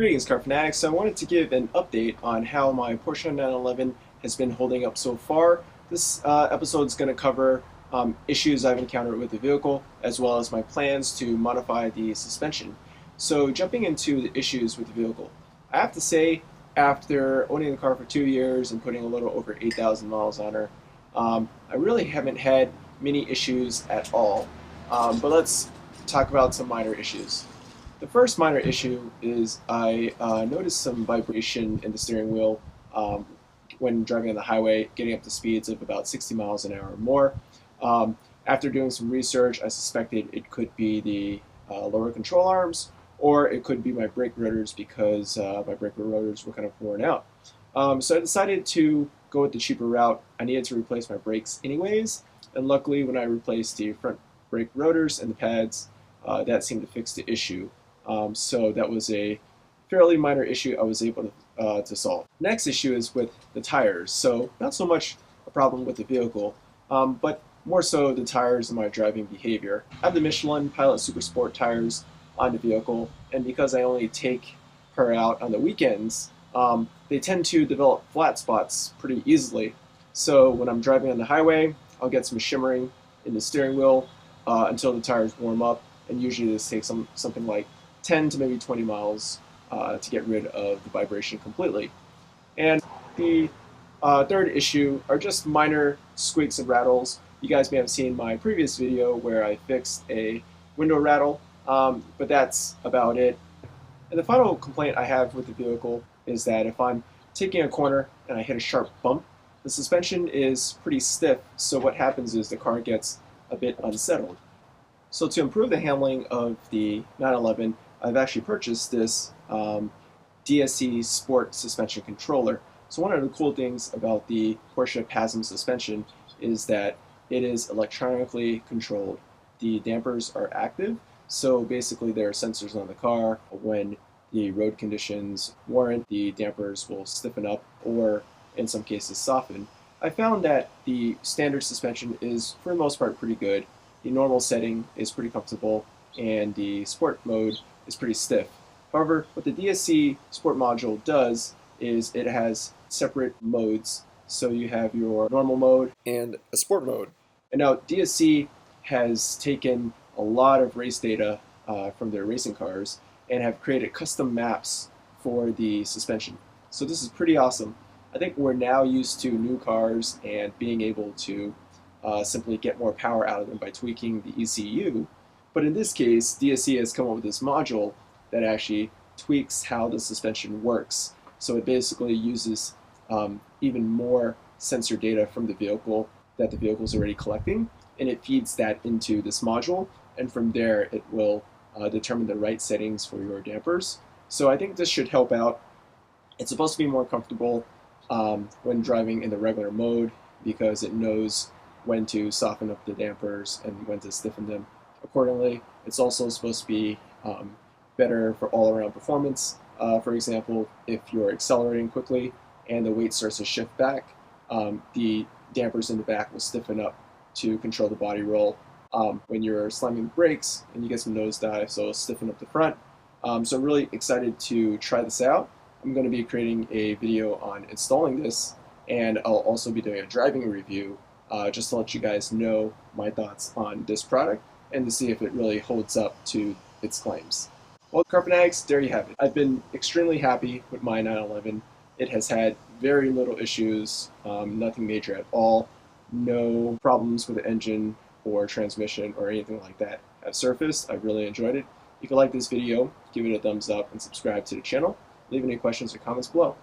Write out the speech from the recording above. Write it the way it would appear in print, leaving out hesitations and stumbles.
Greetings, car fanatics. So I wanted to give an update on how my Porsche 911 has been holding up so far. This episode is going to cover issues I've encountered with the vehicle, as well as my plans to modify the suspension. So jumping into the issues with the vehicle, I have to say, after owning the car for 2 years and putting a little over 8,000 miles on her, I really haven't had many issues at all. But let's talk about some minor issues. The first minor issue is I noticed some vibration in the steering wheel when driving on the highway, getting up to speeds of about 60 miles an hour or more. After doing some research, I suspected it could be the lower control arms, or it could be my brake rotors because my brake rotors were kind of worn out. So I decided to go with the cheaper route. I needed to replace my brakes anyways, and luckily when I replaced the front brake rotors and the pads, that seemed to fix the issue. So that was a fairly minor issue I was able to solve. Next issue is with the tires. So not so much a problem with the vehicle, but more so the tires and my driving behavior. I have the Michelin Pilot Super Sport tires on the vehicle, and because I only take her out on the weekends, they tend to develop flat spots pretty easily. So when I'm driving on the highway, I'll get some shimmering in the steering wheel until the tires warm up, and usually this takes something like 10 to maybe 20 miles to get rid of the vibration completely. And the third issue are just minor squeaks and rattles. You guys may have seen my previous video where I fixed a window rattle, but that's about it. And the final complaint I have with the vehicle is that if I'm taking a corner and I hit a sharp bump, the suspension is pretty stiff, so what happens is the car gets a bit unsettled. So to improve the handling of the 911, I've actually purchased this DSC Sport Suspension Controller. So one of the cool things about the Porsche PASM suspension is that it is electronically controlled. The dampers are active, so basically there are sensors on the car. When the road conditions warrant, the dampers will stiffen up or in some cases soften. I found that the standard suspension is for the most part pretty good. The normal setting is pretty comfortable, and the sport mode is pretty stiff. However, what the DSC Sport module does is it has separate modes. So you have your normal mode and a sport mode. And now DSC has taken a lot of race data from their racing cars and have created custom maps for the suspension. So this is pretty awesome. I think we're now used to new cars and being able to simply get more power out of them by tweaking the ECU. But in this case, DSC has come up with this module that actually tweaks how the suspension works. So it basically uses even more sensor data from the vehicle that the vehicle is already collecting, and it feeds that into this module, and from there it will determine the right settings for your dampers. So I think this should help out. It's supposed to be more comfortable when driving in the regular mode because it knows when to soften up the dampers and when to stiffen them accordingly. It's also supposed to be better for all-around performance. For example, if you're accelerating quickly and the weight starts to shift back, the dampers in the back will stiffen up to control the body roll. When you're slamming the brakes and you get some nosedive, so it'll stiffen up the front. So I'm really excited to try this out. I'm going to be creating a video on installing this, and I'll also be doing a driving review just to let you guys know my thoughts on this product and to see if it really holds up to its claims. Well, car fanatics, there you have it. I've been extremely happy with my 911. It has had very little issues, nothing major at all. No problems with the engine or transmission or anything like that have surfaced. I really enjoyed it. If you like this video, give it a thumbs up and subscribe to the channel. Leave any questions or comments below.